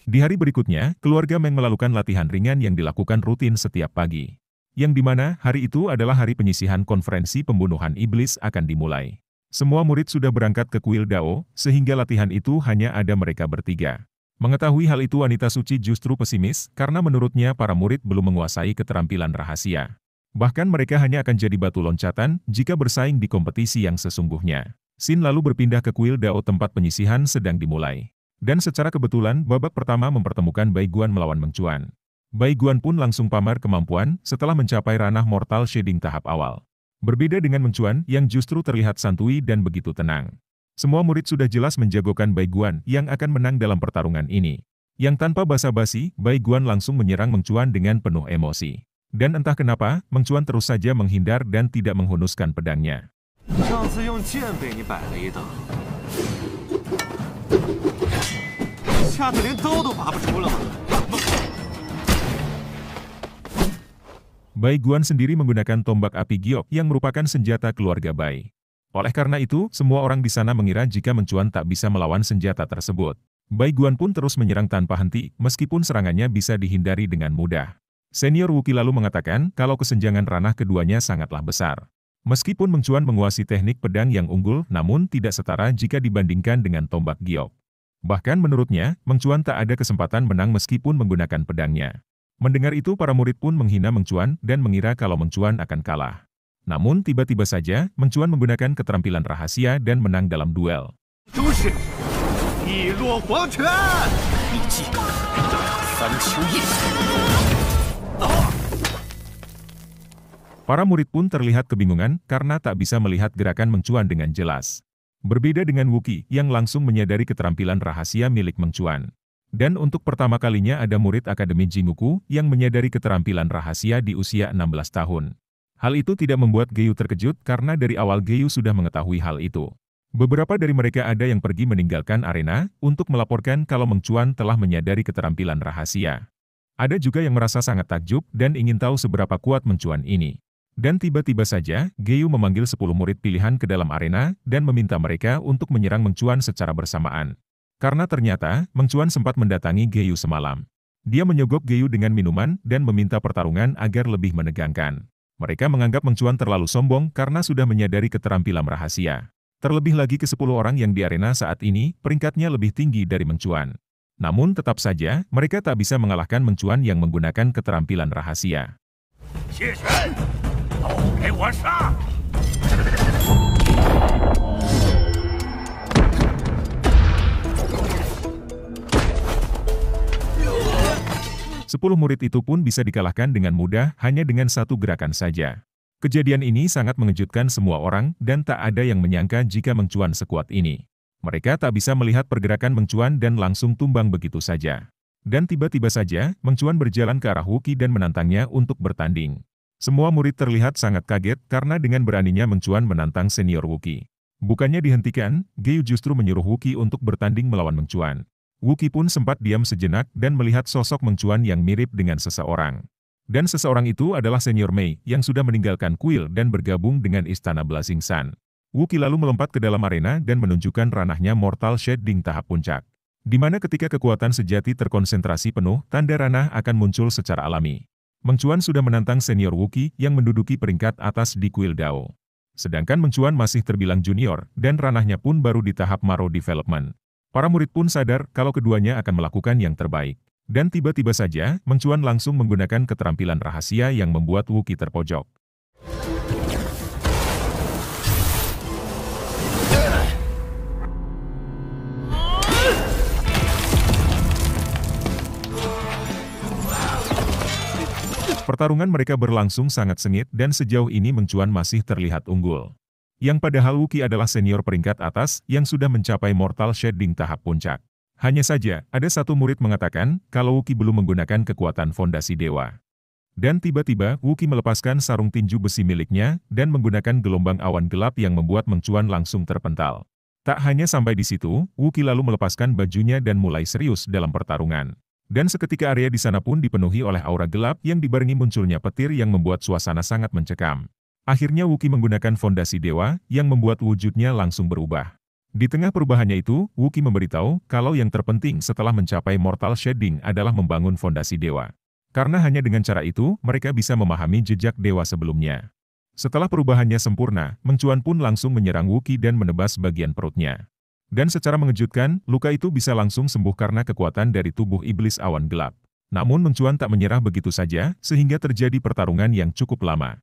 Di hari berikutnya, keluarga Meng melakukan latihan ringan yang dilakukan rutin setiap pagi. Yang dimana hari itu adalah hari penyisihan konferensi pembunuhan iblis akan dimulai. Semua murid sudah berangkat ke kuil Dao, sehingga latihan itu hanya ada mereka bertiga. Mengetahui hal itu wanita suci justru pesimis, karena menurutnya para murid belum menguasai keterampilan rahasia. Bahkan mereka hanya akan jadi batu loncatan jika bersaing di kompetisi yang sesungguhnya. Xin lalu berpindah ke kuil Dao tempat penyisihan sedang dimulai. Dan secara kebetulan, babak pertama mempertemukan Bai Guan melawan Meng Chuan. Bai Guan pun langsung pamer kemampuan setelah mencapai ranah mortal shading tahap awal. Berbeda dengan Meng Chuan yang justru terlihat santuy dan begitu tenang. Semua murid sudah jelas menjagokan Bai Guan yang akan menang dalam pertarungan ini. Yang tanpa basa-basi, Bai Guan langsung menyerang Meng Chuan dengan penuh emosi. Dan entah kenapa, Meng Chuan terus saja menghindar dan tidak menghunuskan pedangnya. Bai Guan sendiri menggunakan tombak api giok yang merupakan senjata keluarga Bai. Oleh karena itu, semua orang di sana mengira jika Meng Chuan tak bisa melawan senjata tersebut. Bai Guan pun terus menyerang tanpa henti, meskipun serangannya bisa dihindari dengan mudah. Senior Wuki lalu mengatakan kalau kesenjangan ranah keduanya sangatlah besar. Meskipun Meng Chuan menguasai teknik pedang yang unggul, namun tidak setara jika dibandingkan dengan tombak giok. Bahkan menurutnya, Meng Chuan tak ada kesempatan menang meskipun menggunakan pedangnya. Mendengar itu para murid pun menghina Meng Chuan dan mengira kalau Meng Chuan akan kalah. Namun tiba-tiba saja, Meng Chuan menggunakan keterampilan rahasia dan menang dalam duel. Para murid pun terlihat kebingungan karena tak bisa melihat gerakan Meng Chuan dengan jelas. Berbeda dengan Wuki yang langsung menyadari keterampilan rahasia milik Meng Chuan. Dan untuk pertama kalinya ada murid Akademi Jinguku yang menyadari keterampilan rahasia di usia 16 tahun. Hal itu tidak membuat Gyu terkejut karena dari awal Gyu sudah mengetahui hal itu. Beberapa dari mereka ada yang pergi meninggalkan arena untuk melaporkan kalau Meng Chuan telah menyadari keterampilan rahasia. Ada juga yang merasa sangat takjub dan ingin tahu seberapa kuat Meng Chuan ini. Dan tiba-tiba saja, Gyu memanggil 10 murid pilihan ke dalam arena dan meminta mereka untuk menyerang Meng Chuan secara bersamaan. Karena ternyata, Meng Chuan sempat mendatangi Gyu semalam. Dia menyogok Gyu dengan minuman dan meminta pertarungan agar lebih menegangkan. Mereka menganggap Meng Chuan terlalu sombong karena sudah menyadari keterampilan rahasia. Terlebih lagi ke 10 orang yang di arena saat ini, peringkatnya lebih tinggi dari Meng Chuan. Namun tetap saja, mereka tak bisa mengalahkan Meng Chuan yang menggunakan keterampilan rahasia. 10 murid itu pun bisa dikalahkan dengan mudah hanya dengan satu gerakan saja. Kejadian ini sangat mengejutkan semua orang dan tak ada yang menyangka jika Meng Chuan sekuat ini. Mereka tak bisa melihat pergerakan Meng Chuan dan langsung tumbang begitu saja. Dan tiba-tiba saja, Meng Chuan berjalan ke arah Wuki dan menantangnya untuk bertanding. Semua murid terlihat sangat kaget karena dengan beraninya Meng Chuan menantang senior Wuki. Bukannya dihentikan, Gyu justru menyuruh Wuki untuk bertanding melawan Meng Chuan. Wuki pun sempat diam sejenak dan melihat sosok Meng Chuan yang mirip dengan seseorang. Dan seseorang itu adalah senior Mei yang sudah meninggalkan kuil dan bergabung dengan istana Blazing Sun. Wuki lalu melompat ke dalam arena dan menunjukkan ranahnya Mortal Shading tahap puncak. Di mana ketika kekuatan sejati terkonsentrasi penuh, tanda ranah akan muncul secara alami. Meng Chuan sudah menantang senior Wuki yang menduduki peringkat atas di kuil Dao. Sedangkan Meng Chuan masih terbilang junior, dan ranahnya pun baru di tahap Maro Development. Para murid pun sadar kalau keduanya akan melakukan yang terbaik. Dan tiba-tiba saja, Meng Chuan langsung menggunakan keterampilan rahasia yang membuat Wuki terpojok. Pertarungan mereka berlangsung sangat sengit dan sejauh ini Meng Chuan masih terlihat unggul. Yang padahal Wuki adalah senior peringkat atas yang sudah mencapai Mortal Shading tahap puncak. Hanya saja, ada satu murid mengatakan kalau Wuki belum menggunakan kekuatan fondasi dewa. Dan tiba-tiba Wuki melepaskan sarung tinju besi miliknya dan menggunakan gelombang awan gelap yang membuat Meng Chuan langsung terpental. Tak hanya sampai di situ, Wuki lalu melepaskan bajunya dan mulai serius dalam pertarungan. Dan seketika area di sana pun dipenuhi oleh aura gelap yang dibarengi munculnya petir yang membuat suasana sangat mencekam. Akhirnya Wuki menggunakan fondasi dewa yang membuat wujudnya langsung berubah. Di tengah perubahannya itu, Wookie memberitahu kalau yang terpenting setelah mencapai Mortal Shading adalah membangun fondasi dewa. Karena hanya dengan cara itu, mereka bisa memahami jejak dewa sebelumnya. Setelah perubahannya sempurna, Mengcuan pun langsung menyerang Wookie dan menebas bagian perutnya. Dan secara mengejutkan, luka itu bisa langsung sembuh karena kekuatan dari tubuh iblis awan gelap. Namun Mengcuan tak menyerah begitu saja, sehingga terjadi pertarungan yang cukup lama.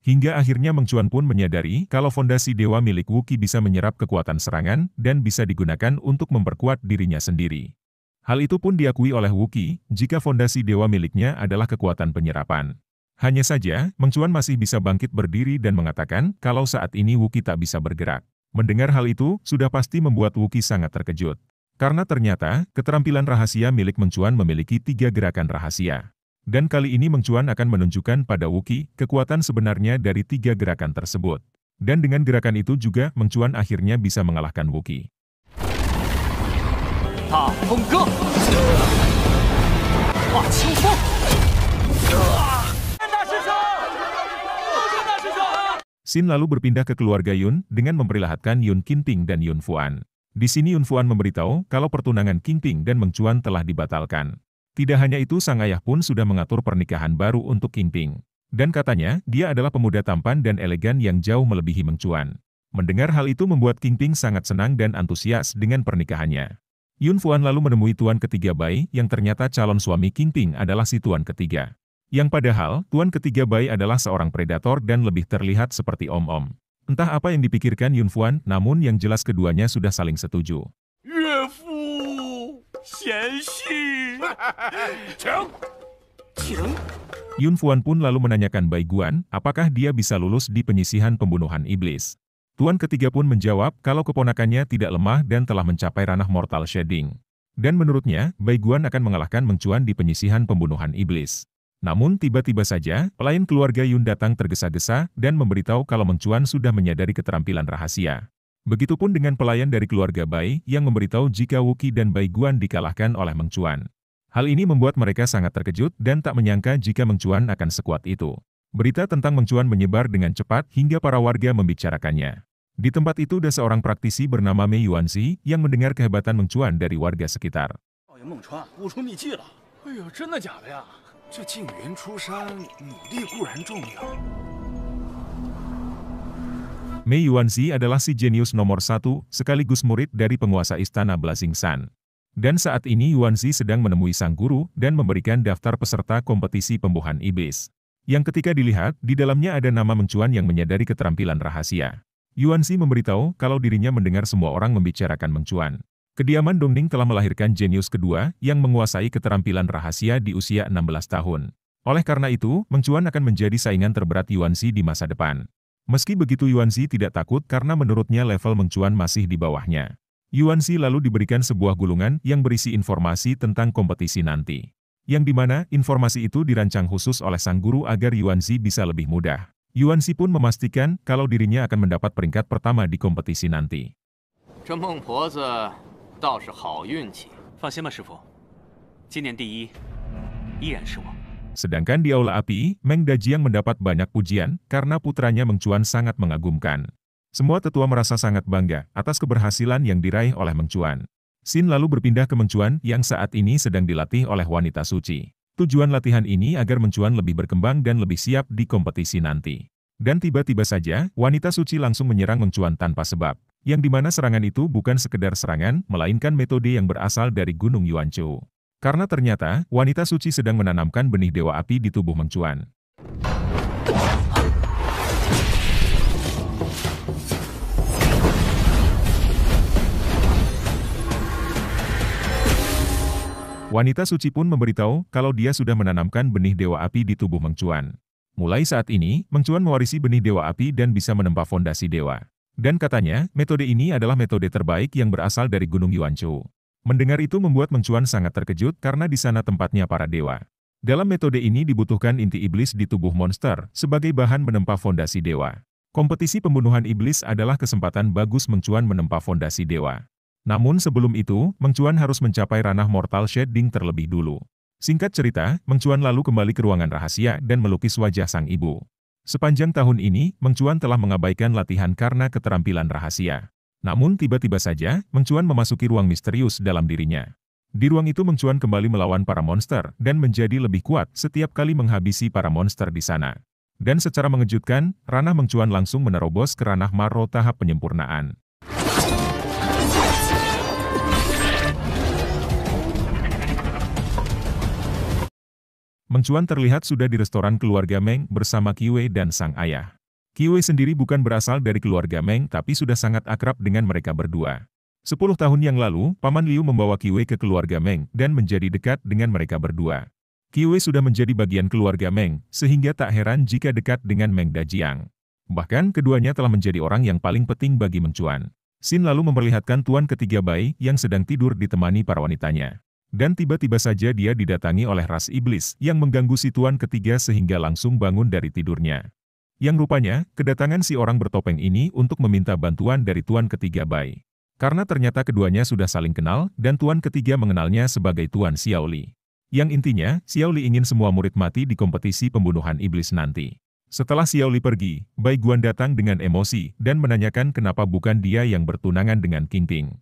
Hingga akhirnya Mengcuan pun menyadari kalau fondasi dewa milik Wookie bisa menyerap kekuatan serangan dan bisa digunakan untuk memperkuat dirinya sendiri. Hal itu pun diakui oleh Wookie jika fondasi dewa miliknya adalah kekuatan penyerapan. Hanya saja, Mengcuan masih bisa bangkit berdiri dan mengatakan kalau saat ini Wookie tak bisa bergerak. Mendengar hal itu, sudah pasti membuat Wookie sangat terkejut. Karena ternyata, keterampilan rahasia milik Mengcuan memiliki 3 gerakan rahasia. Dan kali ini Mengcuan akan menunjukkan pada Wookie kekuatan sebenarnya dari 3 gerakan tersebut. Dan dengan gerakan itu juga Mengcuan akhirnya bisa mengalahkan Wookie. Xin lalu berpindah ke keluarga Yun dengan memperlihatkan Yun Qingping dan Yun Fuan. Di sini Yun Fuan memberitahu kalau pertunangan Qingping dan Mengcuan telah dibatalkan. Tidak hanya itu, sang ayah pun sudah mengatur pernikahan baru untuk Qingping. Dan katanya, dia adalah pemuda tampan dan elegan yang jauh melebihi Mengcuan. Mendengar hal itu membuat Qingping sangat senang dan antusias dengan pernikahannya. Yun Fuan lalu menemui tuan ketiga Bai yang ternyata calon suami Qingping adalah si tuan ketiga. Yang padahal, tuan ketiga Bai adalah seorang predator dan lebih terlihat seperti om-om. Entah apa yang dipikirkan Yun Fuan, namun yang jelas keduanya sudah saling setuju. Yun Fuan pun lalu menanyakan Bai Guan, apakah dia bisa lulus di penyisihan pembunuhan iblis. Tuan ketiga pun menjawab kalau keponakannya tidak lemah dan telah mencapai ranah Mortal Shading. Dan menurutnya, Bai Guan akan mengalahkan Mengcuan di penyisihan pembunuhan iblis. Namun tiba-tiba saja, pelayan keluarga Yun datang tergesa-gesa dan memberitahu kalau Mengcuan sudah menyadari keterampilan rahasia. Begitupun dengan pelayan dari keluarga Bai yang memberitahu jika Wookie dan Bai Guan dikalahkan oleh Mengcuan. Hal ini membuat mereka sangat terkejut dan tak menyangka jika Mengcuan akan sekuat itu. Berita tentang Mengcuan menyebar dengan cepat hingga para warga membicarakannya. Di tempat itu ada seorang praktisi bernama Mei Yuanzi yang mendengar kehebatan Mengcuan dari warga sekitar. Mei Yuanzi adalah si jenius nomor 1, sekaligus murid dari penguasa istana Blazing Sun. Dan saat ini Yuanzi sedang menemui sang guru dan memberikan daftar peserta kompetisi pembunuhan iblis. Yang ketika dilihat, di dalamnya ada nama Mengcuan yang menyadari keterampilan rahasia. Yuanzi memberitahu kalau dirinya mendengar semua orang membicarakan Mengcuan. Kediaman Dongning telah melahirkan jenius kedua yang menguasai keterampilan rahasia di usia 16 tahun. Oleh karena itu, Mengcuan akan menjadi saingan terberat Yuanzi di masa depan. Meski begitu Yuanzi tidak takut karena menurutnya level Mengcuan masih di bawahnya. Yuanzi lalu diberikan sebuah gulungan yang berisi informasi tentang kompetisi nanti. Yang dimana informasi itu dirancang khusus oleh sang guru agar Yuanzi bisa lebih mudah. Yuanzi pun memastikan kalau dirinya akan mendapat peringkat pertama di kompetisi nanti. Sedangkan di Aula Api, Meng Dajiang mendapat banyak pujian karena putranya Mengcuan sangat mengagumkan. Semua tetua merasa sangat bangga atas keberhasilan yang diraih oleh Mengcuan. Xin lalu berpindah ke Mengcuan yang saat ini sedang dilatih oleh wanita suci. Tujuan latihan ini agar Mengcuan lebih berkembang dan lebih siap di kompetisi nanti. Dan tiba-tiba saja, wanita suci langsung menyerang Mengcuan tanpa sebab. Yang dimana serangan itu bukan sekedar serangan, melainkan metode yang berasal dari Gunung Yuanzhou. Karena ternyata, wanita suci sedang menanamkan benih dewa api di tubuh Mengcuan. Wanita suci pun memberitahu kalau dia sudah menanamkan benih dewa api di tubuh Mengcuan. Mulai saat ini, Mengcuan mewarisi benih dewa api dan bisa menempa fondasi dewa. Dan katanya, metode ini adalah metode terbaik yang berasal dari Gunung Yuanzhou. Mendengar itu membuat Mengcuan sangat terkejut karena di sana tempatnya para dewa. Dalam metode ini dibutuhkan inti iblis di tubuh monster sebagai bahan menempa fondasi dewa. Kompetisi pembunuhan iblis adalah kesempatan bagus Meng Chuan menempa fondasi dewa. Namun sebelum itu, Meng Chuan harus mencapai ranah Mortal Shading terlebih dulu. Singkat cerita, Meng Chuan lalu kembali ke ruangan rahasia dan melukis wajah sang ibu. Sepanjang tahun ini, Meng Chuan telah mengabaikan latihan karena keterampilan rahasia. Namun tiba-tiba saja, Meng Chuan memasuki ruang misterius dalam dirinya. Di ruang itu Meng Chuan kembali melawan para monster dan menjadi lebih kuat setiap kali menghabisi para monster di sana. Dan secara mengejutkan, ranah Meng Chuan langsung menerobos ke ranah Maro tahap penyempurnaan. Meng Chuan terlihat sudah di restoran keluarga Meng bersama Qiwei dan sang ayah. Qiwei sendiri bukan berasal dari keluarga Meng tapi sudah sangat akrab dengan mereka berdua. 10 tahun yang lalu, Paman Liu membawa Qiwei ke keluarga Meng dan menjadi dekat dengan mereka berdua. Qiwei sudah menjadi bagian keluarga Meng, sehingga tak heran jika dekat dengan Meng Dajiang. Bahkan keduanya telah menjadi orang yang paling penting bagi Meng Chuan. Xin lalu memperlihatkan tuan ketiga Bai yang sedang tidur ditemani para wanitanya. Dan tiba-tiba saja dia didatangi oleh ras iblis yang mengganggu si tuan ketiga sehingga langsung bangun dari tidurnya. Yang rupanya, kedatangan si orang bertopeng ini untuk meminta bantuan dari tuan ketiga Bai. Karena ternyata keduanya sudah saling kenal, dan tuan ketiga mengenalnya sebagai Tuan Xiaoli. Yang intinya, Xiaoli ingin semua murid mati di kompetisi pembunuhan iblis nanti. Setelah Xiaoli pergi, Bai Guan datang dengan emosi, dan menanyakan kenapa bukan dia yang bertunangan dengan Qingping.